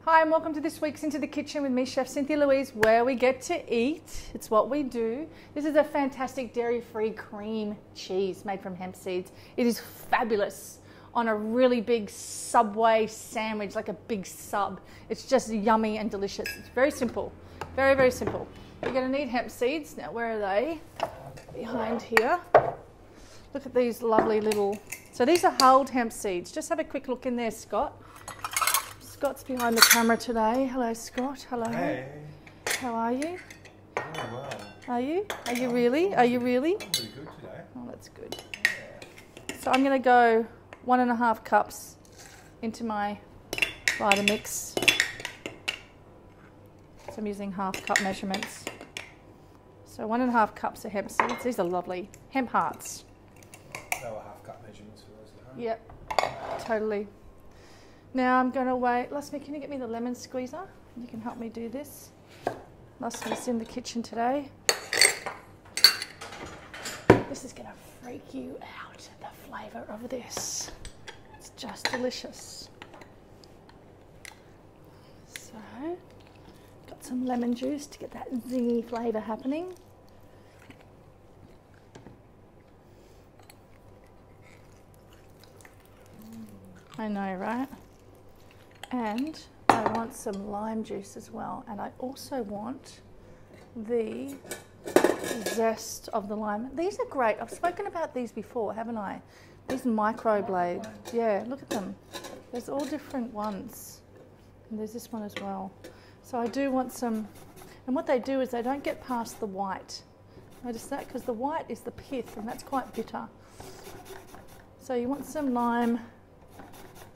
Hi and welcome to this week's Into the Kitchen with me, Chef Cynthia Louise, where we get to eat. It's what we do. This is a fantastic dairy-free cream cheese made from hemp seeds. It is fabulous on a really big Subway sandwich, like a big sub. It's just yummy and delicious. It's very simple, very, very simple. You're going to need hemp seeds. Now, where are they? Behind here. Look at these lovely little... So these are hulled hemp seeds. Just have a quick look in there, Scott. Scott's behind the camera today. Hello, Scott. Hello. Hey. How are you? Oh, well. Are you? Are you really? Are you really? I'm pretty good today. Oh, that's good. Yeah. So I'm going to go 1.5 cups into my Vitamix. So I'm using half cup measurements. So 1.5 cups of hemp seeds. These are lovely. Hemp hearts. They were half cup measurements for those at home. Yep, totally. Now I'm going to wait. Lasmi, can you get me the lemon squeezer? You can help me do this. Lasmi's in the kitchen today. This is going to freak you out, the flavour of this. It's just delicious. So, got some lemon juice to get that zingy flavour happening. I know, right? And I want some lime juice as well. And I also want the zest of the lime. These are great. I've spoken about these before, haven't I? These microblade. Yeah, look at them. There's all different ones. And there's this one as well. So I do want some, and what they do is they don't get past the white. Notice that? Because the white is the pith and that's quite bitter. So you want some lime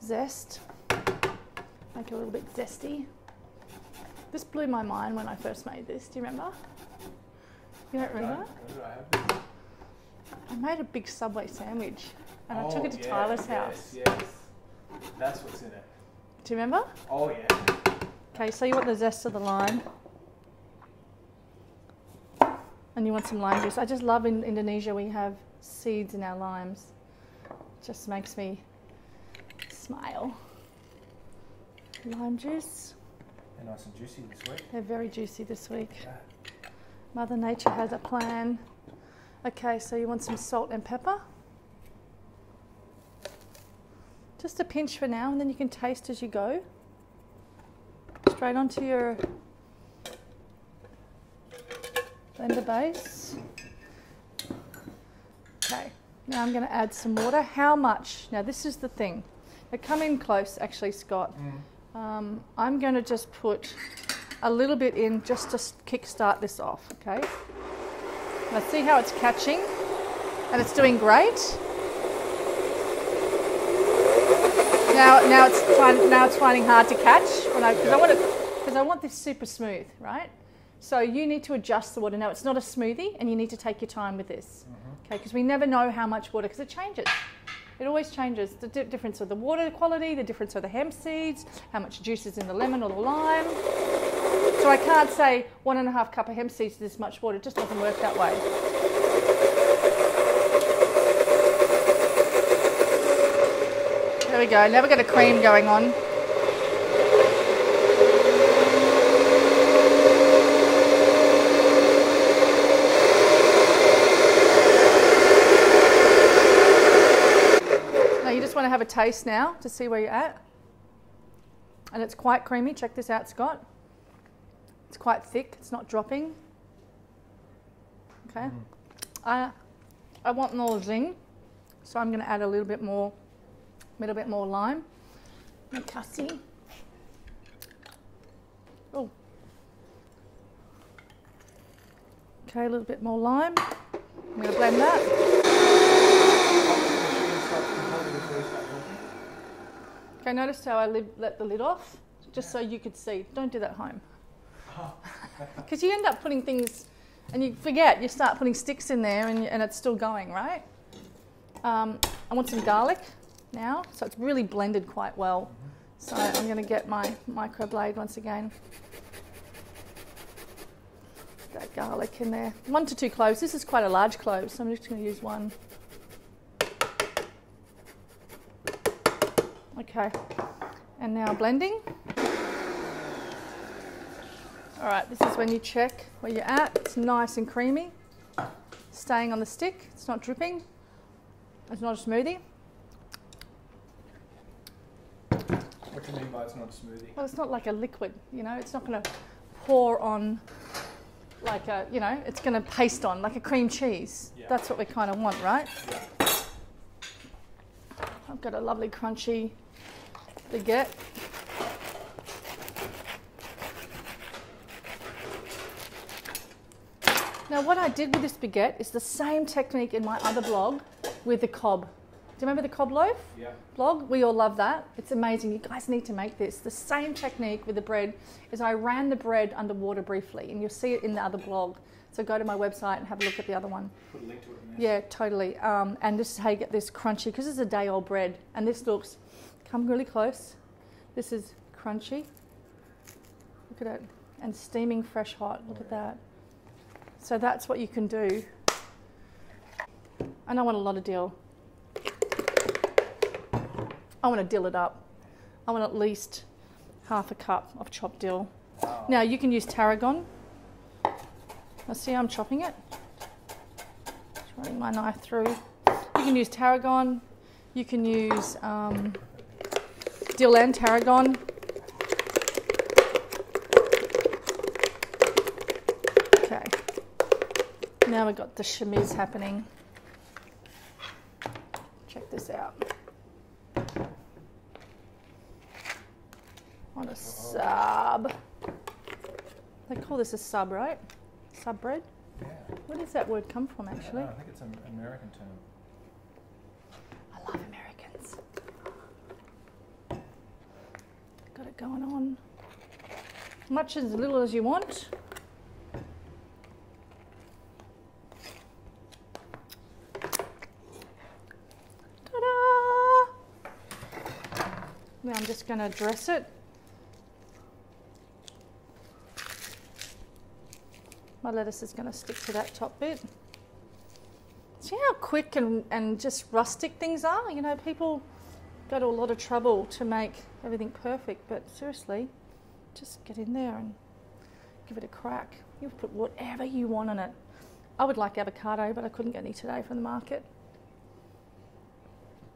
zest. Make it a little bit zesty. This blew my mind when I first made this. Do you remember? You don't remember? I made a big Subway sandwich and I took it to Tyler's house. Yes. That's what's in it. Do you remember? Oh, yeah. Okay, so you want the zest of the lime. And you want some lime juice. I just love in Indonesia we have seeds in our limes. It just makes me smile. Lime juice. They're nice and juicy this week. They're very juicy this week. Yeah. Mother Nature has a plan. Okay, so you want some salt and pepper. Just a pinch for now, and then you can taste as you go. Straight onto your blender base. Okay, now I'm going to add some water. How much? Now this is the thing. Now come in close, actually, Scott. I'm going to just put a little bit in just to kick-start this off, okay? Now see how it's catching? And it's doing great. Now it's finding hard to catch because I want this super smooth, right? So you need to adjust the water. Now it's not a smoothie, and you need to take your time with this, okay? Because we never know how much water, because it changes. It always changes. The difference of the water quality, the difference of the hemp seeds, how much juice is in the lemon or the lime. So I can't say 1.5 cup of hemp seeds is this much water. It just doesn't work that way. There we go. Now we've got a cream going on. Want to have a taste now to see where you're at, and it's quite creamy. Check this out, Scott. It's quite thick. It's not dropping. Okay. I want more zing, so I'm going to add a little bit more lime. Makasi. Oh. Okay, a little bit more lime. I'm going to blend that. Okay, notice how I let the lid off, just so you could see. Don't do that at home. Because you end up putting things, and you forget, you start putting sticks in there and it's still going, right? I want some garlic now, so it's really blended quite well. So I'm going to get my microblade once again. That garlic in there. 1 to 2 cloves. This is quite a large clove, so I'm just going to use one. Okay, and now blending. All right, this is when you check where you're at. It's nice and creamy, staying on the stick. It's not dripping. It's not a smoothie. What do you mean by it's not a smoothie? Well, it's not like a liquid, you know. It's not going to pour on like a, you know, it's going to paste on like a cream cheese. Yeah. That's what we kind of want, right? Yeah. I've got a lovely crunchy baguette. Now what I did with this baguette is the same technique in my other blog with the cob. Do you remember the cob loaf blog? We all love that. It's amazing. You guys need to make this. The same technique with the bread is I ran the bread under water briefly, and you'll see it in the other blog. So go to my website and have a look at the other one. Put a link to it in there. Yeah, totally. And this is how you get this crunchy, because this is a day-old bread. And this looks, come really close. This is crunchy. Look at it. And steaming fresh hot. Look at that. So that's what you can do. And I want a lot of dill. I want to dill it up. I want at least half a cup of chopped dill. Wow. Now you can use tarragon. Now see how I'm chopping it? Just running my knife through. You can use tarragon. You can use dill and tarragon. Okay. Now we've got the chemise happening. Check this out. On a sub. They call this a sub, right? Sub bread? Yeah. Where does that word come from, actually? I think it's an American term. I love Americans. Got it going on. Much as little as you want. Ta-da! Now I'm just going to dress it. My lettuce is going to stick to that top bit. See how quick and just rustic things are? You know, people go to a lot of trouble to make everything perfect, but seriously, just get in there and give it a crack. You'll put whatever you want in it. I would like avocado, but I couldn't get any today from the market.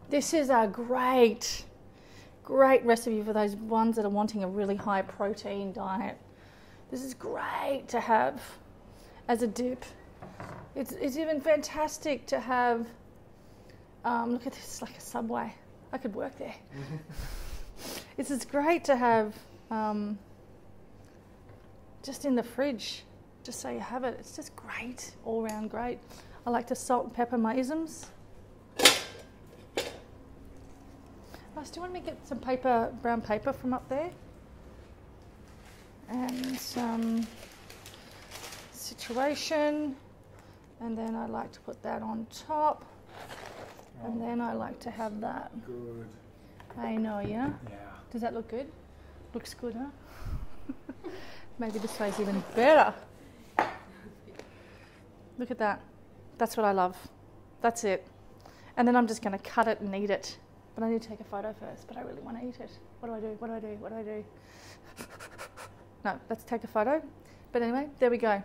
This is a great recipe for those ones that are wanting a really high protein diet. This is great to have as a dip. It's even fantastic to have, look at this, like a Subway. I could work there. It's just great to have just in the fridge, just so you have it. It's just great, all round great. I like to salt and pepper my isms. Ross, do you want me to get some paper, brown paper from up there? And some situation. And then I like to put that on top. And then I like to have that. Good. I know, yeah? Yeah. Does that look good? Looks good, huh? Maybe this way's even better. Look at that. That's what I love. That's it. And then I'm just going to cut it and eat it. But I need to take a photo first, but I really want to eat it. What do I do? What do I do? What do I do? No, let's take a photo. But anyway, there we go.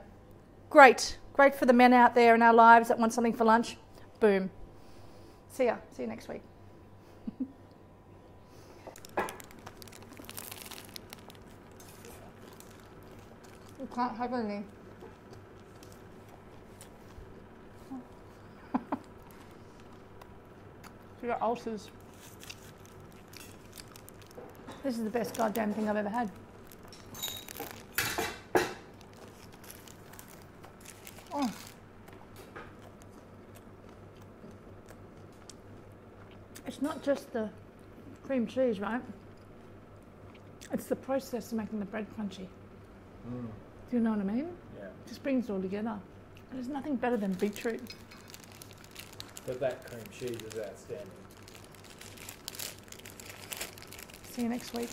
Great. Great for the men out there in our lives that want something for lunch. Boom. See ya. See you next week. You can't have any. You got ulcers. This is the best goddamn thing I've ever had. Oh. It's not just the cream cheese, right? It's the process of making the bread crunchy. Mm. Do you know what I mean? Yeah. It just brings it all together. There's nothing better than beetroot. But that cream cheese is outstanding. See you next week.